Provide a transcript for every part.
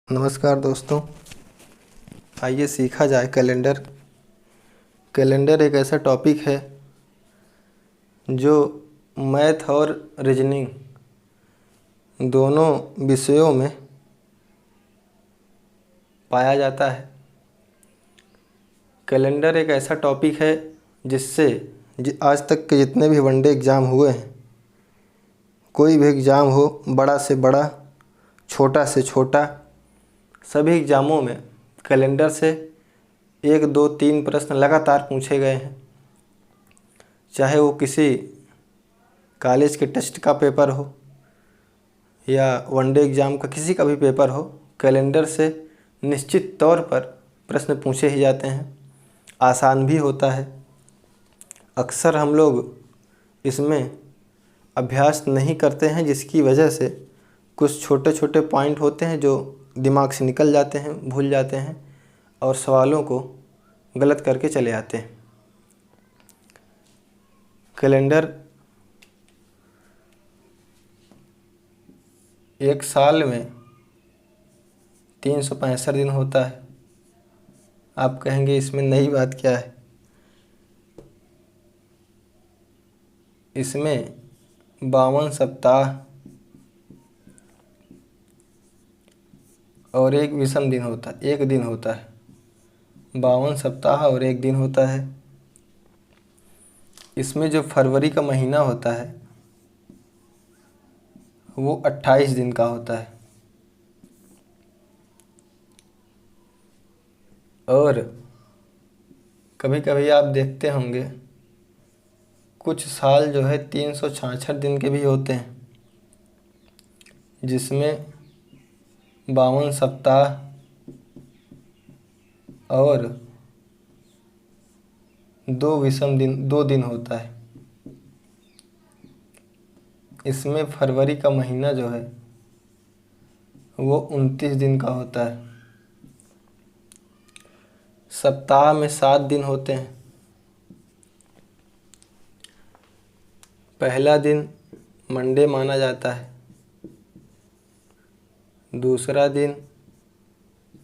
नमस्कार दोस्तों, आइए सीखा जाए कैलेंडर। कैलेंडर एक ऐसा टॉपिक है जो मैथ और रीजनिंग दोनों विषयों में पाया जाता है। कैलेंडर एक ऐसा टॉपिक है जिससे आज तक के जितने भी वनडे एग्ज़ाम हुए हैं, कोई भी एग्ज़ाम हो, बड़ा से बड़ा, छोटा से छोटा, सभी एग्ज़ामों में कैलेंडर से 1, 2, 3 प्रश्न लगातार पूछे गए हैं। चाहे वो किसी कॉलेज के टेस्ट का पेपर हो या वनडे एग्ज़ाम का किसी का भी पेपर हो, कैलेंडर से निश्चित तौर पर प्रश्न पूछे ही जाते हैं। आसान भी होता है। अक्सर हम लोग इसमें अभ्यास नहीं करते हैं, जिसकी वजह से कुछ छोटे छोटे पॉइंट होते हैं जो दिमाग से निकल जाते हैं, भूल जाते हैं और सवालों को गलत करके चले आते हैं। कैलेंडर एक साल में 365 दिन होता है। आप कहेंगे इसमें नई बात क्या है? इसमें 52 सप्ताह और एक विषम दिन होता है, एक दिन होता है। 52 सप्ताह और एक दिन होता है। इसमें जो फरवरी का महीना होता है वो 28 दिन का होता है। और कभी कभी आप देखते होंगे कुछ साल जो है 366 दिन के भी होते हैं, जिसमें 52 सप्ताह और 2 दिन होता है। इसमें फरवरी का महीना जो है वो 29 दिन का होता है। सप्ताह में 7 दिन होते हैं। पहला दिन मंडे माना जाता है, दूसरा दिन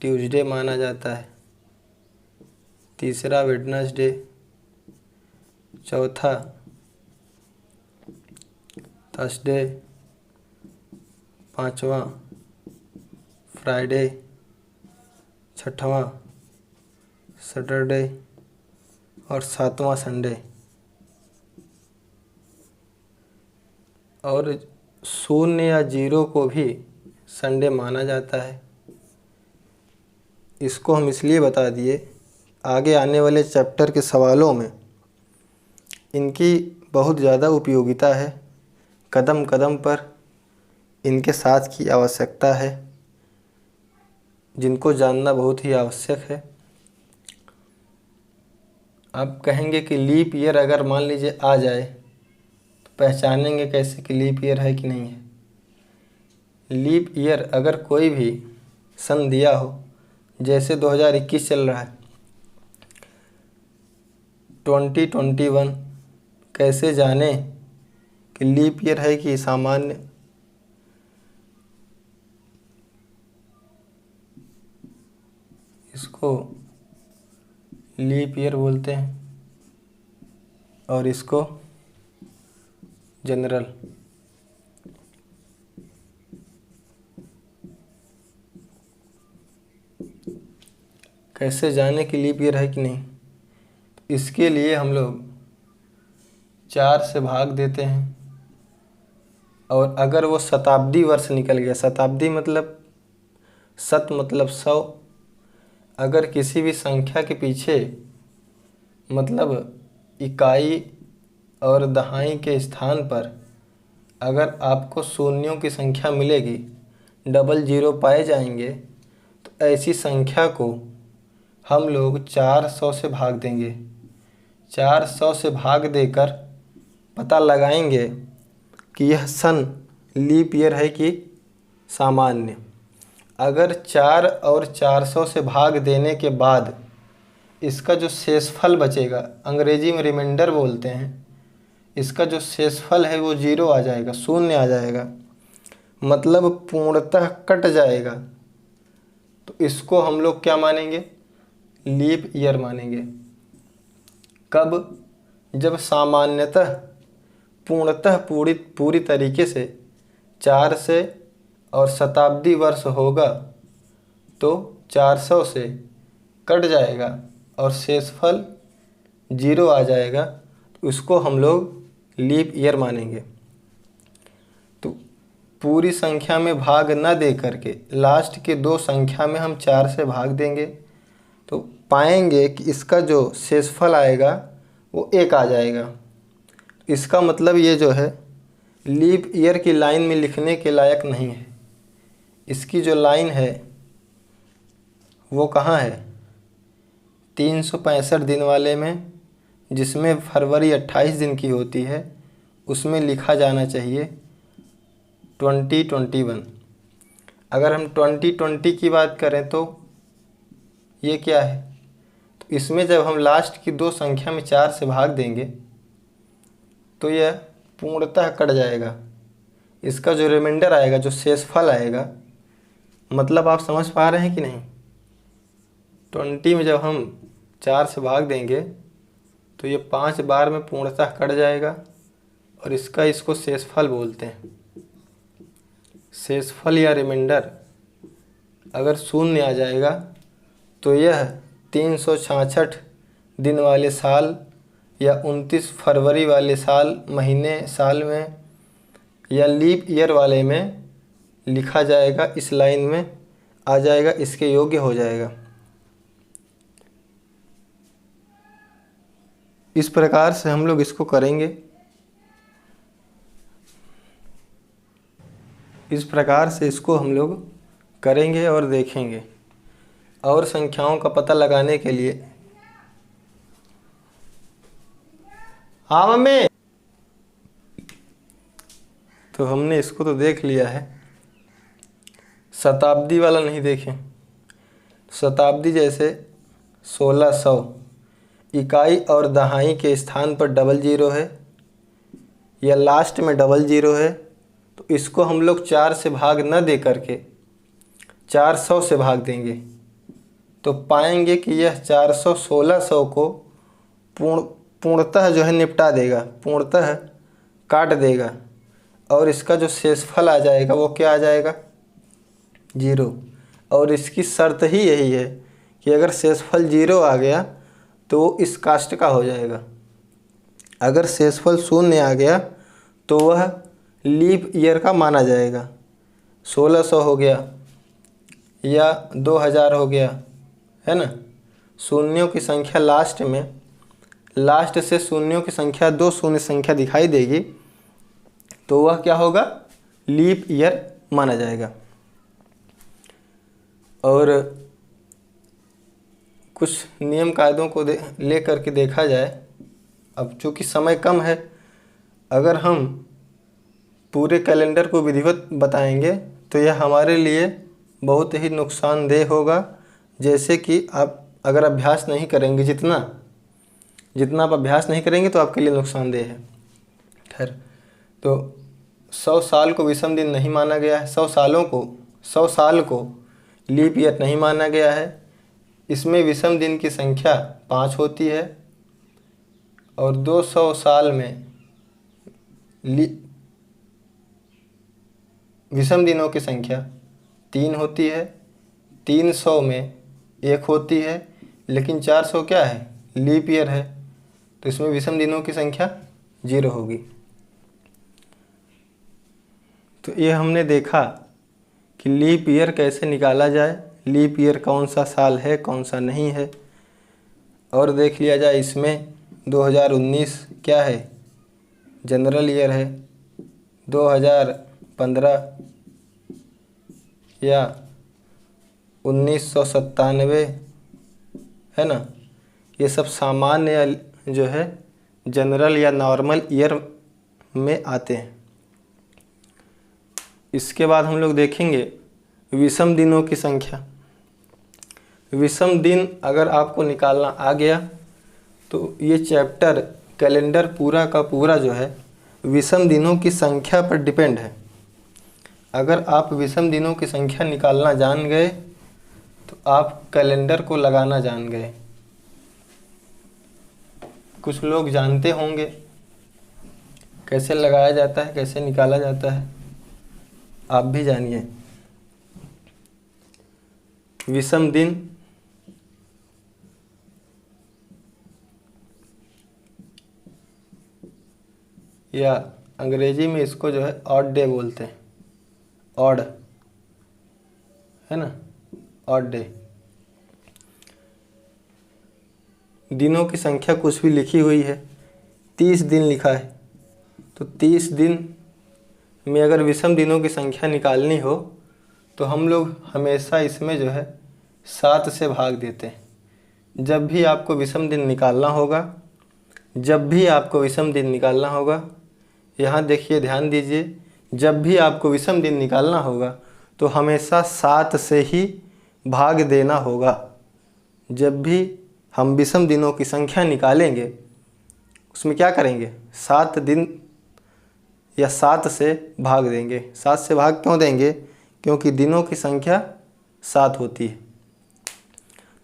ट्यूसडे माना जाता है, तीसरा वेडनेसडे, चौथा थर्सडे, पांचवा फ्राइडे, छठवां सैटरडे और सातवां संडे। और 0 या 0 को भी संडे माना जाता है। इसको हम इसलिए बता दिए, आगे आने वाले चैप्टर के सवालों में इनकी बहुत ज़्यादा उपयोगिता है। कदम कदम पर इनके साथ की आवश्यकता है, जिनको जानना बहुत ही आवश्यक है। आप कहेंगे कि लीप ईयर अगर मान लीजिए आ जाए तो पहचानेंगे कैसे कि लीप ईयर है कि नहीं है? लीप ईयर अगर कोई भी सन दिया हो, जैसे 2021 चल रहा है, 2021, कैसे जाने कि लीप ईयर है कि सामान्य? इसको लीप ईयर बोलते हैं और इसको जनरल। कैसे जाने कि लीप ईयर है कि नहीं? इसके लिए हम लोग 4 से भाग देते हैं और अगर वो शताब्दी वर्ष निकल गया, शताब्दी मतलब शत मतलब 100, अगर किसी भी संख्या के पीछे मतलब इकाई और दहाई के स्थान पर अगर आपको शून्यों की संख्या मिलेगी, डबल जीरो पाए जाएंगे, तो ऐसी संख्या को हम लोग 400 से भाग देंगे। 400 से भाग देकर पता लगाएंगे कि यह सन लीप ईयर है कि सामान्य। अगर 4 और 400 से भाग देने के बाद इसका जो शेषफल बचेगा, अंग्रेजी में रिमाइंडर बोलते हैं, इसका जो शेषफल है वो 0 आ जाएगा, शून्य आ जाएगा, मतलब पूर्णतः कट जाएगा। तो इसको हम लोग क्या मानेंगे, लीप ईयर मानेंगे। कब, जब सामान्यतः पूर्णतः पूरी तरीके से 4 से और शताब्दी वर्ष होगा तो 400 से कट जाएगा और शेषफल 0 आ जाएगा, तो उसको हम लोग लीप ईयर मानेंगे। तो पूरी संख्या में भाग न दे करके लास्ट के 2 संख्या में हम 4 से भाग देंगे तो पाएंगे कि इसका जो शेषफल आएगा वो 1 आ जाएगा। इसका मतलब ये जो है लीप ईयर की लाइन में लिखने के लायक नहीं है। इसकी जो लाइन है वो कहाँ है, 365 दिन वाले में, जिसमें फरवरी 28 दिन की होती है, उसमें लिखा जाना चाहिए 2021। अगर हम 2020 की बात करें तो ये क्या है, तो इसमें जब हम लास्ट की 2 संख्या में 4 से भाग देंगे तो यह पूर्णतः कट जाएगा। इसका जो रिमाइंडर आएगा, जो शेषफल आएगा, मतलब आप समझ पा रहे हैं कि नहीं, 20 में जब हम 4 से भाग देंगे तो ये 5 बार में पूर्णतः कट जाएगा और इसको शेषफल बोलते हैं। शेषफल या रिमाइंडर अगर 0 आ जाएगा तो यह 366 दिन वाले साल या 29 फरवरी वाले साल में या लीप ईयर वाले में लिखा जाएगा, इस लाइन में आ जाएगा, इसके योग्य हो जाएगा। इस प्रकार से हम लोग इसको करेंगे। इस प्रकार से इसको हम लोग करेंगे और देखेंगे। और संख्याओं का पता लगाने के लिए, हाँ मम्मी, तो हमने इसको तो देख लिया है, शताब्दी वाला नहीं देखें। शताब्दी जैसे 1600, इकाई और दहाई के स्थान पर 00 है या लास्ट में 00 है, तो इसको हम लोग 4 से भाग न दे करके 400 से भाग देंगे तो पाएंगे कि यह 400 1600 को पूर्णतः जो है निपटा देगा, पूर्णतः काट देगा और इसका जो शेषफल आ जाएगा वो क्या आ जाएगा, 0। और इसकी शर्त ही यही है कि अगर शेषफल 0 आ गया तो वो इस कास्ट का हो जाएगा। अगर शेषफल 0 आ गया तो वह लीप ईयर का माना जाएगा। 1600 हो गया या 2000 हो गया, है ना। शून्यों की संख्या लास्ट से शून्यों की संख्या 2 शून्य संख्या दिखाई देगी तो वह क्या होगा, लीप ईयर माना जाएगा। और कुछ नियम कायदों को ले करके देखा जाए। अब चूँकि समय कम है, अगर हम पूरे कैलेंडर को विधिवत बताएंगे तो यह हमारे लिए बहुत ही नुकसानदेह होगा। जैसे कि आप अगर अभ्यास नहीं करेंगे, जितना आप अभ्यास नहीं करेंगे तो आपके लिए नुकसानदेह है। खैर, तो 100 साल को विषम दिन नहीं माना गया है, 100 साल को लीप ईयर नहीं माना गया है। इसमें विषम दिन की संख्या 5 होती है और 200 साल में विषम दिनों की संख्या 3 होती है। 300 में 1 होती है, लेकिन 400 क्या है, लीप ईयर है, तो इसमें विषम दिनों की संख्या 0 होगी। तो ये हमने देखा कि लीप ईयर कैसे निकाला जाए, लीप ईयर कौन सा साल है कौन सा नहीं है। और देख लिया जाए इसमें 2019 क्या है, जनरल ईयर है। 2015 या 1997 है ना, ये सब सामान्य जो है जनरल या नॉर्मल ईयर में आते हैं। इसके बाद हम लोग देखेंगे विषम दिनों की संख्या। विषम दिन अगर आपको निकालना आ गया तो ये चैप्टर कैलेंडर पूरा का पूरा जो है विषम दिनों की संख्या पर डिपेंड है। अगर आप विषम दिनों की संख्या निकालना जान गए तो आप कैलेंडर को लगाना जान गए। कुछ लोग जानते होंगे कैसे लगाया जाता है, कैसे निकाला जाता है, आप भी जानिए। विषम दिन या अंग्रेजी में इसको जो है ऑड डे बोलते हैं, ऑड, है ना, ऑड डे। दिनों की संख्या कुछ भी लिखी हुई है, 30 दिन लिखा है, तो 30 दिन में अगर विषम दिनों की संख्या निकालनी हो तो हम लोग हमेशा इसमें जो है 7 से भाग देते हैं। जब भी आपको विषम दिन निकालना होगा, जब भी आपको विषम दिन निकालना होगा, यहाँ देखिए, ध्यान दीजिए, जब भी आपको विषम दिन निकालना होगा तो हमेशा 7 से ही भाग देना होगा। जब भी हम विषम दिनों की संख्या निकालेंगे उसमें क्या करेंगे, 7 दिन या 7 से भाग देंगे। 7 से भाग क्यों देंगे, क्योंकि दिनों की संख्या 7 होती है।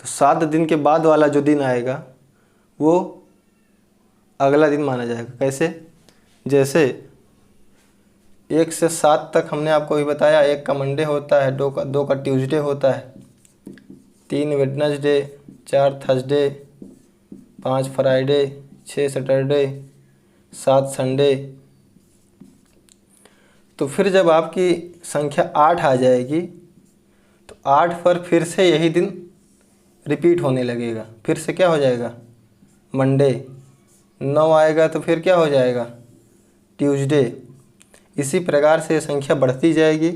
तो 7 दिन के बाद वाला जो दिन आएगा वो अगला दिन माना जाएगा। कैसे, जैसे 1 से 7 तक हमने आपको भी बताया, 1 का मंडे होता है, 2 का ट्यूसडे होता है, 3 Wednesday, 4 Thursday, 5 Friday, 6 Saturday, 7 Sunday. तो फिर जब आपकी संख्या 8 आ जाएगी तो 8 पर फिर से यही दिन रिपीट होने लगेगा। फिर से क्या हो जाएगा, मंडे। 9 आएगा तो फिर क्या हो जाएगा, ट्यूसडे। इसी प्रकार से संख्या बढ़ती जाएगी।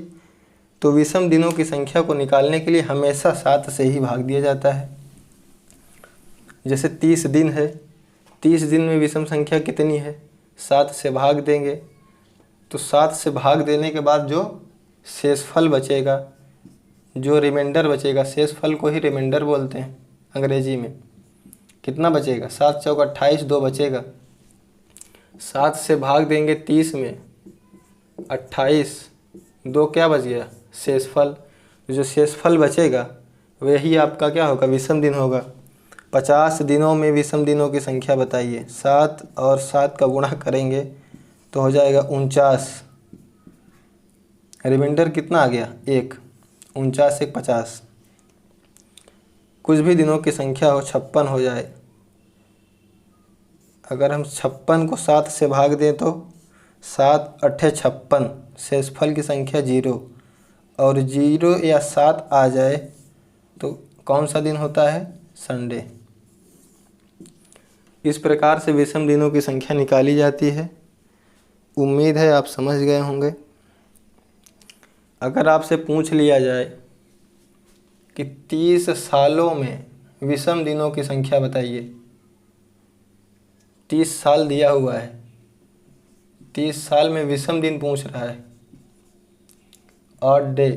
तो विषम दिनों की संख्या को निकालने के लिए हमेशा 7 से ही भाग दिया जाता है। जैसे 30 दिन है, 30 दिन में विषम संख्या कितनी है, 7 से भाग देंगे। तो 7 से भाग देने के बाद जो शेषफल बचेगा, जो रिमाइंडर बचेगा, शेषफल को ही रिमाइंडर बोलते हैं अंग्रेजी में, कितना बचेगा, 7 चौक 28, 2 बचेगा। 7 से भाग देंगे 30 में, 28, 2 क्या बच गया, शेषफल। जो शेषफल बचेगा वही आपका क्या होगा, विषम दिन होगा। 50 दिनों में विषम दिनों की संख्या बताइए। 7 और 7 का गुणा करेंगे तो हो जाएगा 49। रिमाइंडर कितना आ गया, 1। 49 से 50। कुछ भी दिनों की संख्या हो, 56 हो जाए, अगर हम 56 को 7 से भाग दें तो 7 8 56, शेषफल की संख्या 0, और 0 या 7 आ जाए तो कौन सा दिन होता है, संडे। इस प्रकार से विषम दिनों की संख्या निकाली जाती है। उम्मीद है आप समझ गए होंगे। अगर आपसे पूछ लिया जाए कि 30 सालों में विषम दिनों की संख्या बताइए, 30 साल दिया हुआ है, 30 साल में विषम दिन पूछ रहा है, ऑड डे,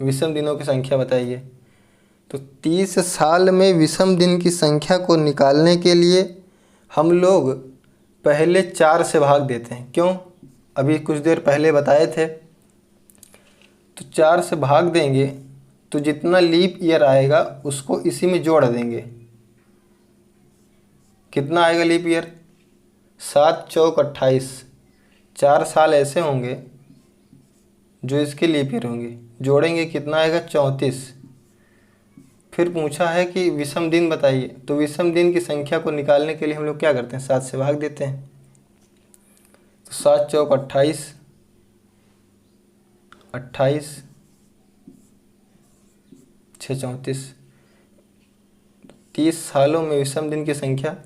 विषम दिनों की संख्या बताइए। तो 30 साल में विषम दिन की संख्या को निकालने के लिए हम लोग पहले 4 से भाग देते हैं। क्यों, अभी कुछ देर पहले बताए थे। तो 4 से भाग देंगे तो जितना लीप ईयर आएगा उसको इसी में जोड़ देंगे। कितना आएगा लीप ईयर, 7 चौक 28। 4 साल ऐसे होंगे जो इसके लीप ईयर होंगे, जोड़ेंगे कितना आएगा, 34। फिर पूछा है कि विषम दिन बताइए, तो विषम दिन की संख्या को निकालने के लिए हम लोग क्या करते हैं, 7 से भाग देते हैं। तो 7 चौक 28, 28 6 34। 30 सालों में विषम दिन की संख्या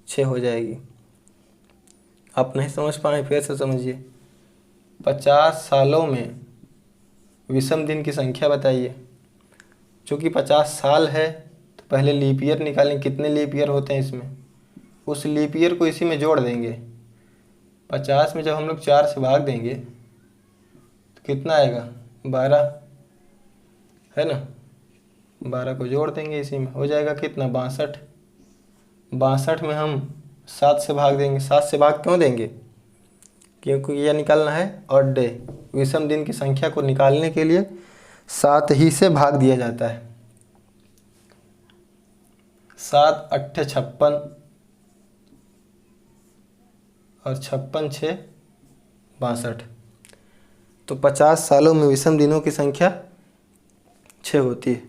6 हो जाएगी। आप नहीं समझ पाए, फिर से समझिए। 50 सालों में विषम दिन की संख्या बताइए। चूँकि 50 साल है तो पहले लीप ईयर निकालें, कितने लीप ईयर होते हैं इसमें, उस लीप ईयर को इसी में जोड़ देंगे। 50 में जब हम लोग 4 से भाग देंगे तो कितना आएगा, 12, है ना। 12 को जोड़ देंगे इसी में, हो जाएगा कितना, 62। 62 में हम 7 से भाग देंगे। 7 से भाग क्यों देंगे, क्योंकि यह निकालना है ऑड डे। विषम दिन की संख्या को निकालने के लिए 7 ही से भाग दिया जाता है। 7 अट्ठे 56 और 56 6 62। तो 50 सालों में विषम दिनों की संख्या 6 होती है।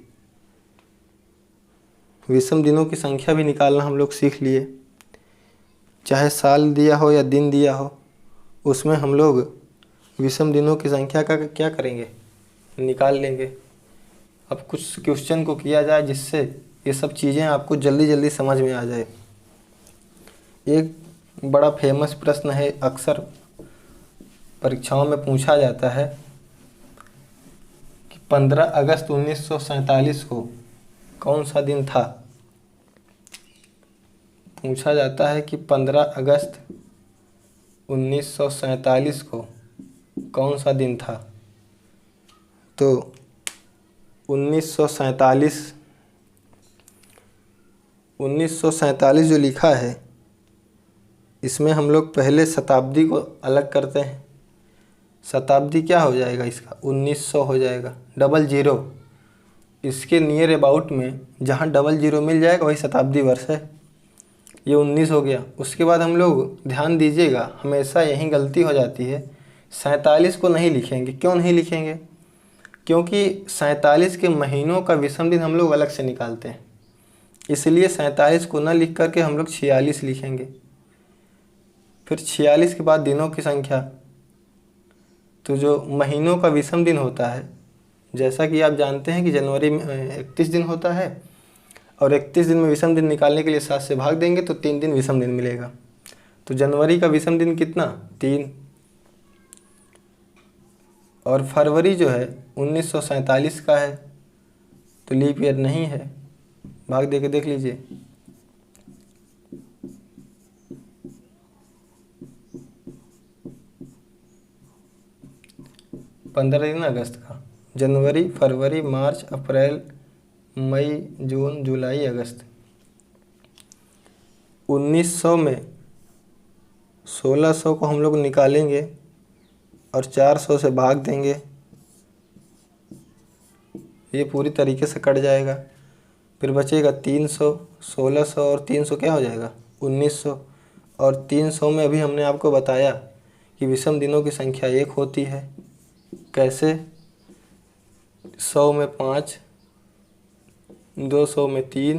विषम दिनों की संख्या भी निकालना हम लोग सीख लिए। चाहे साल दिया हो या दिन दिया हो, उसमें हम लोग विषम दिनों की संख्या का क्या करेंगे, निकाल लेंगे। अब कुछ क्वेश्चन को किया जाए जिससे ये सब चीज़ें आपको जल्दी जल्दी समझ में आ जाए। एक बड़ा फेमस प्रश्न है, अक्सर परीक्षाओं में पूछा जाता है कि 15 अगस्त 1947 को कौन सा दिन था। पूछा जाता है कि 15 अगस्त 1947 को कौन सा दिन था। तो 1947 जो लिखा है, इसमें हम लोग पहले शताब्दी को अलग करते हैं। शताब्दी क्या हो जाएगा इसका, 1900 हो जाएगा। डबल जीरो, इसके नियर अबाउट में जहाँ डबल जीरो मिल जाएगा वही शताब्दी वर्ष है। ये 19 हो गया। उसके बाद हम लोग ध्यान दीजिएगा, हमेशा यही गलती हो जाती है, 47 को नहीं लिखेंगे। क्यों नहीं लिखेंगे? क्योंकि 47 के महीनों का विषम दिन हम लोग अलग से निकालते हैं, इसलिए 47 को न लिख करके हम लोग 46 लिखेंगे। फिर 46 के बाद दिनों की संख्या, तो जो महीनों का विषम दिन होता है, जैसा कि आप जानते हैं कि जनवरी में 31 दिन होता है, और 31 दिन में विषम दिन निकालने के लिए 7 से भाग देंगे तो 3 दिन विषम दिन मिलेगा। तो जनवरी का विषम दिन कितना, 3। और फरवरी जो है 1947 का है, तो लीप ईयर नहीं है। भाग दे के देख लीजिए। 15 दिन अगस्त का। जनवरी, फरवरी, मार्च, अप्रैल, मई, जून, जुलाई, अगस्त। 1900 में 1600 को हम लोग निकालेंगे और 400 से भाग देंगे, ये पूरी तरीके से कट जाएगा। फिर बचेगा 300, 1600 और 300 क्या हो जाएगा, 1900। और 300 में अभी हमने आपको बताया कि विषम दिनों की संख्या 1 होती है। कैसे? 100 में 5, 200 में 3,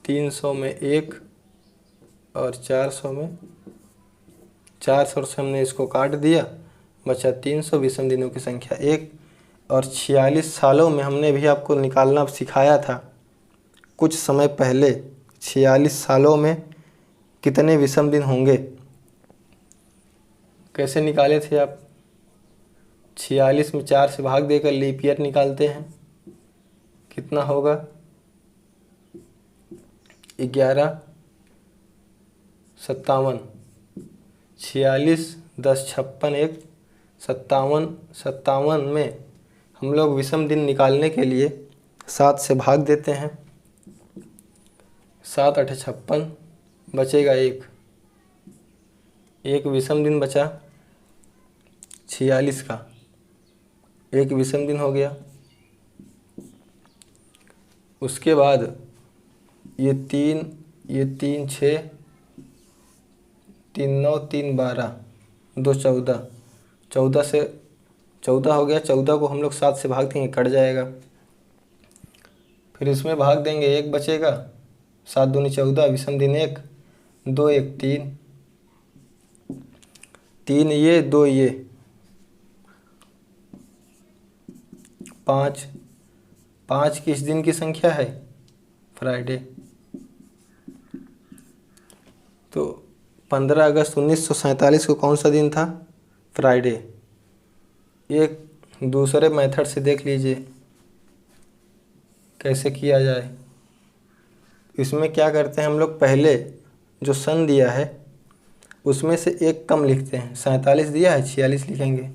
300 में 1 और 400 में 400 से हमने इसको काट दिया, बचा 300। विषम दिनों की संख्या 1। और 46 सालों में हमने भी आपको निकालना सिखाया था कुछ समय पहले। 46 सालों में कितने विषम दिन होंगे, कैसे निकाले थे आप? 46 में 4 से भाग देकर लीप ईयर निकालते हैं, कितना होगा, 11 57। 46 10 56 1 57। 57 में हम लोग विषम दिन निकालने के लिए 7 से भाग देते हैं। 7 8 56, बचेगा 1। एक विषम दिन बचा 46 का, एक विषम दिन हो गया। उसके बाद ये 3 6, 3 9 3 12, 2 14, 14 से 14 हो गया। 14 को हम लोग 7 से भाग देंगे, कट जाएगा। फिर इसमें भाग देंगे, 1 बचेगा। 7 दूनी 14, विषम दिन 1, 2 1 3, 3 ये 2 ये 5। 5 किस दिन की संख्या है, फ्राइडे। तो 15 अगस्त 1947 को कौन सा दिन था, फ्राइडे। एक दूसरे मेथड से देख लीजिए कैसे किया जाए। इसमें क्या करते हैं हम लोग, पहले जो सन दिया है उसमें से 1 कम लिखते हैं। 47 दिया है, 46 लिखेंगे।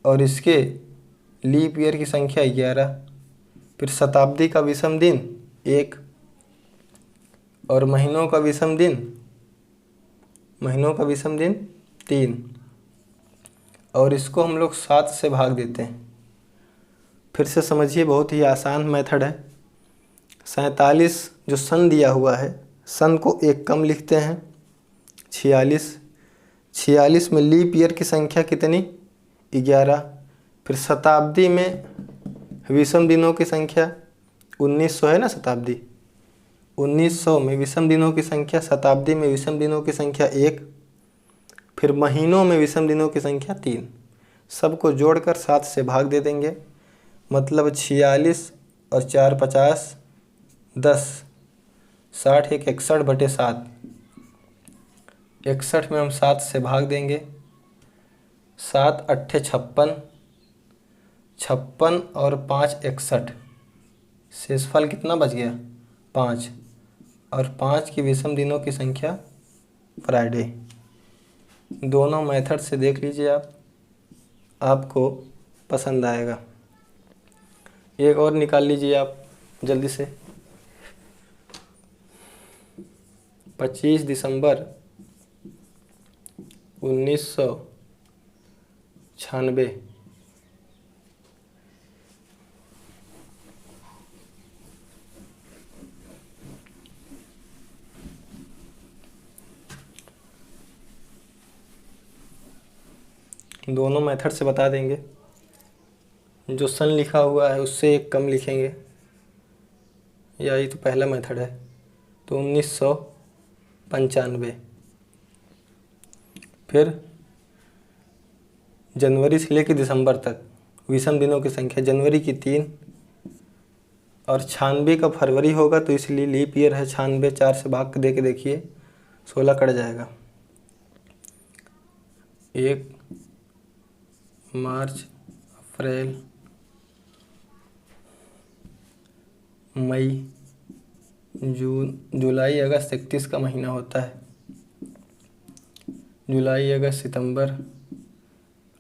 और इसके लीप ईयर की संख्या 11। फिर शताब्दी का विषम दिन 1 और महीनों का विषम दिन 3। और इसको हम लोग 7 से भाग देते हैं। फिर से समझिए, बहुत ही आसान मेथड है। 47 जो सन दिया हुआ है, सन को एक कम लिखते हैं। 46 में लीप ईयर की संख्या कितनी? 11। फिर शताब्दी में विषम दिनों की संख्या 1900 है ना, शताब्दी 1900 में विषम दिनों की संख्या, शताब्दी में विषम दिनों की संख्या 1। फिर महीनों में विषम दिनों की संख्या 3। सबको जोड़कर 7 से भाग दे देंगे, मतलब 46 और 4 50, 10, 60 एक 61/7। 61 में हम 7 से भाग देंगे, 7 8 56, 56 और 5 61। शेषफल कितना बच गया? 5। और 5 की विषम दिनों की संख्या फ्राइडे। दोनों मेथड से देख लीजिए आप, आपको पसंद आएगा। एक और निकाल लीजिए आप जल्दी से। 25 दिसंबर 1996। दोनों मेथड से बता देंगे। जो सन लिखा हुआ है उससे एक कम लिखेंगे, या ये तो पहला मेथड है, तो 1995। फिर जनवरी से लेकर दिसंबर तक विषम दिनों की संख्या, जनवरी की 3 और 96 का फरवरी होगा तो इसलिए लीप ईयर है 96। 4 से भाग दे के देखिए, 16 कट जाएगा। 1 मार्च, अप्रैल, मई, जून, जुलाई, अगस्त 31 का महीना होता है। जुलाई, अगस्त, सितंबर,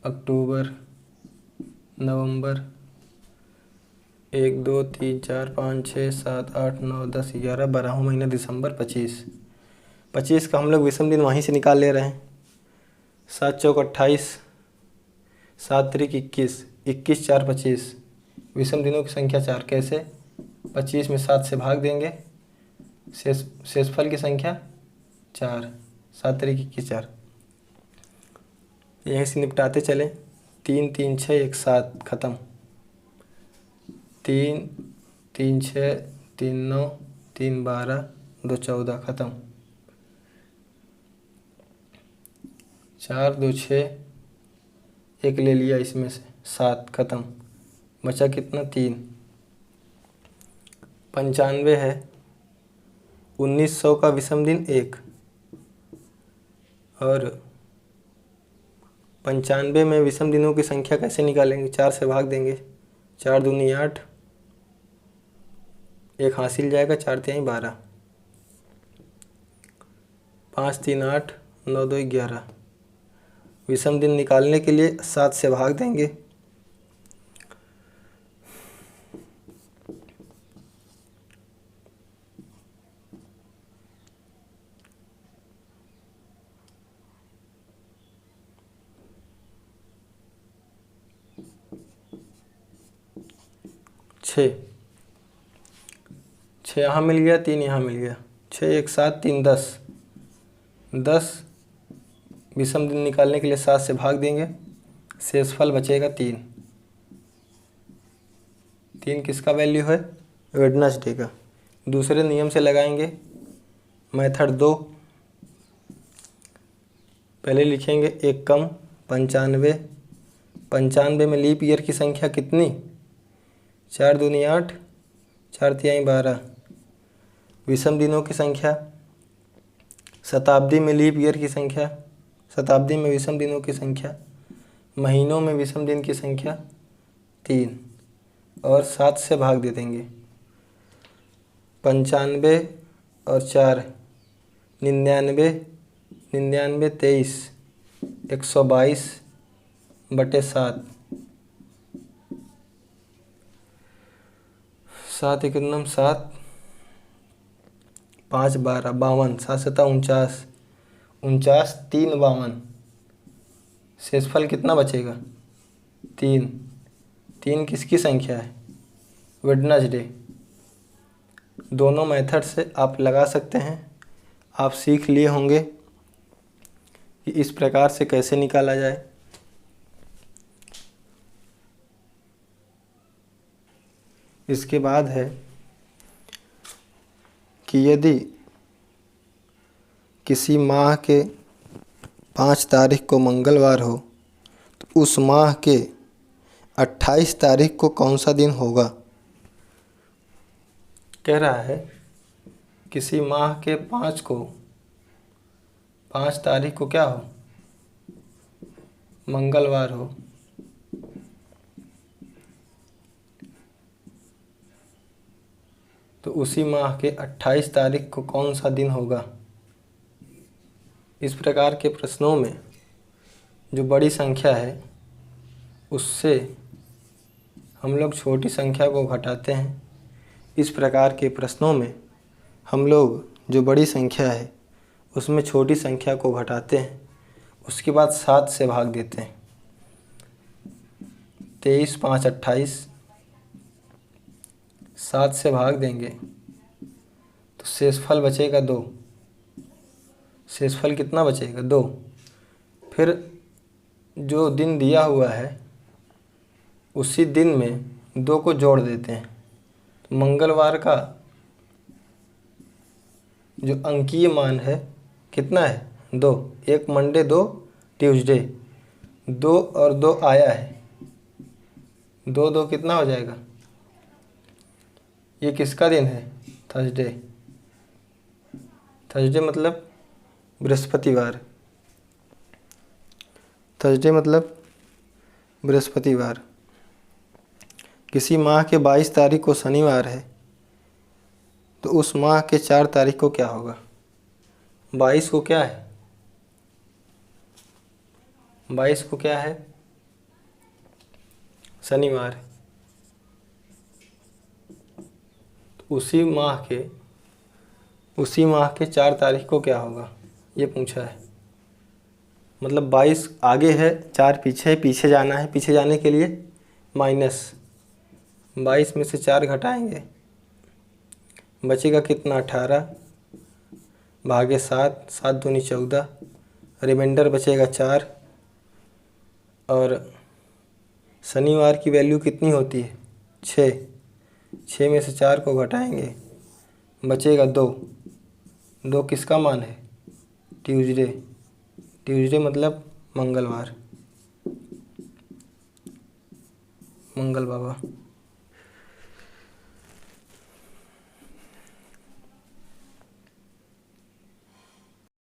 अक्टूबर, नवंबर, 1 2 3 4 5 6 7 8 9 10 11, 12वां महीना दिसंबर 25 का हम लोग विषम दिन वहीं से निकाल ले रहे हैं। 7 चौक 28, 7 त्रिक 21, 21 4 25, विषम दिनों की संख्या 4। कैसे? 25 में 7 से भाग देंगे, शेषफल की संख्या 4। 7 त्रिक 21 4। यहीं से निपटाते चले। 3 3 6 1 7 खत्म। 3 3 6 3 9 3 12 2 14 खत्म। 4 2 6 एक ले लिया इसमें से, 7 खत्म। बचा कितना? 3। 95 है, 1900 का विषम दिन 1, और 95 में विषम दिनों की संख्या कैसे निकालेंगे? 4 से भाग देंगे, 4 दूनी 8, एक हासिल जाएगा, 4 तिहाई 12, 5 3 8 9 2 11। विषम दिन निकालने के लिए 7 से भाग देंगे, 6 यहाँ मिल गया, 3 यहाँ मिल गया, 6 1 7 3 10। 10 विषम दिन निकालने के लिए 7 से भाग देंगे, शेषफल बचेगा 3। 3 किसका वैल्यू है? वेडनेसडे का। दूसरे नियम से लगाएंगे, मेथड 2। पहले लिखेंगे एक कम, 95। 95 में लीप ईयर की संख्या कितनी? 4 दूनी 8, 4 तिहाई 12। विषम दिनों की संख्या, शताब्दी में लीप ईयर की संख्या, शताब्दी में विषम दिनों की संख्या, महीनों में विषम दिन की संख्या 3, और 7 से भाग दे देंगे। 95 और 4 99, 99 23, 122/7। 7 एक 7, 5 12 52, 7 7 49, 49 3 52। शेषफल कितना बचेगा? 3 किसकी संख्या है? वेडनेसडे। दोनों मेथड से आप लगा सकते हैं। आप सीख लिए होंगे कि इस प्रकार से कैसे निकाला जाए। इसके बाद है कि यदि किसी माह के 5 तारीख को मंगलवार हो तो उस माह के 28 तारीख को कौन सा दिन होगा। कह रहा है किसी माह के 5 तारीख को क्या हो, मंगलवार हो, तो उसी माह के 28 तारीख को कौन सा दिन होगा। इस प्रकार के प्रश्नों में जो बड़ी संख्या है उससे हम लोग छोटी संख्या को घटाते हैं। इस प्रकार के प्रश्नों में हम लोग जो बड़ी संख्या है उसमें छोटी संख्या को घटाते हैं, उसके बाद 7 से भाग देते हैं। 23 5 28, 7 से भाग देंगे तो शेषफल बचेगा 2। शेषफल कितना बचेगा, 2। फिर जो दिन दिया हुआ है उसी दिन में 2 को जोड़ देते हैं। तो मंगलवार का जो अंकीय मान है कितना है, 2। एक मंडे 2 ट्यूसडे, 2 और 2 आया है, 2 2 कितना हो जाएगा। ये किसका दिन है, थर्सडे। थर्सडे मतलब बृहस्पतिवार। थर्सडे मतलब बृहस्पतिवार। किसी माह के 22 तारीख को शनिवार है तो उस माह के 4 तारीख को क्या होगा। 22 को क्या है, 22 को क्या है, शनिवार। तो उसी माह के 4 तारीख को क्या होगा, ये पूछा है। मतलब 22 आगे है, 4 पीछे है, पीछे जाना है। पीछे जाने के लिए माइनस 22 में से 4 घटाएंगे, बचेगा कितना, 18 भागे 7, 7 दूनी 14, रिमाइंडर बचेगा 4। और शनिवार की वैल्यू कितनी होती है, 6। 6 में से 4 को घटाएंगे, बचेगा 2। 2 किसका मान है, ट्यूसडे। ट्यूसडे मतलब मंगलवार, मंगल बाबा।